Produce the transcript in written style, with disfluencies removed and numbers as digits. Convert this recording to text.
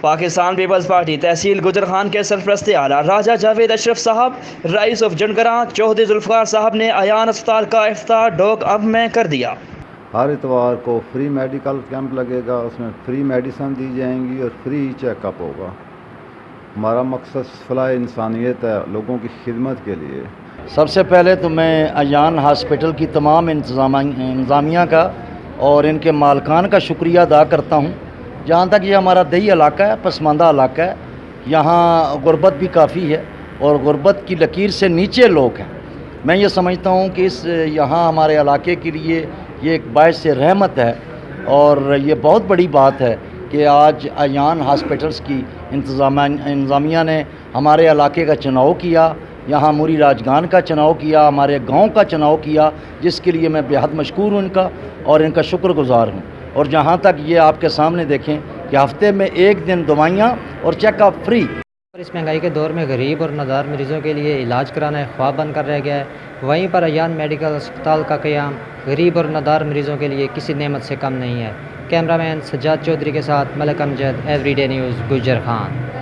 Pakistan peoples party तहसील गुजर खान के सरपरस्ती आला राजा जावेद अशरफ साहब, रईस ऑफ जनगरा चौधरी जुल्फ़िकार साहब ने अयान अस्पताल का इफ्ताह डोक अब में कर दिया। हर इतवार को फ्री मेडिकल कैंप लगेगा, उसमें फ्री मेडिसिन दी जाएंगी और फ्री चेकअप होगा। हमारा मकसद फलाह इंसानियत है, लोगों की खिदमत के लिए। सबसे पहले तो मैं अयान हॉस्पिटल की तमाम इंतज़ामिया का और इनके मालकान का शुक्रिया अदा करता हूँ। जहाँ तक ये हमारा दही इलाका है, पसमानदा इलाका है, यहाँ गुर्बत भी काफ़ी है और गुर्बत की लकीर से नीचे लोग हैं। मैं ये समझता हूँ कि इस यहाँ हमारे इलाके के लिए ये एक बाइस रहमत है और ये बहुत बड़ी बात है कि आज अयान हॉस्पिटल्स की इंतज़ामिया ने हमारे इलाके का चुनाव किया, यहाँ मूरी राजगान का चुनाव किया, हमारे गांव का चुनाव किया, जिसके लिए मैं बेहद मशकूर हूँ इनका और इनका शुक्रगुज़ार हूँ। और जहाँ तक ये आपके सामने देखें कि हफ्ते में एक दिन दवाइयाँ और चेकअप फ्री। और इस महंगाई के दौर में गरीब और नादार मरीज़ों के लिए इलाज कराना एक ख्वाब बनकर रह गया है। वहीं पर अयान मेडिकल अस्पताल का क़याम गरीब और नादार मरीज़ों के लिए किसी नेमत से कम नहीं है। कैमरामैन सज्जाद चौधरी के साथ मलक अमजद, एवरीडे न्यूज़, गुजर खान।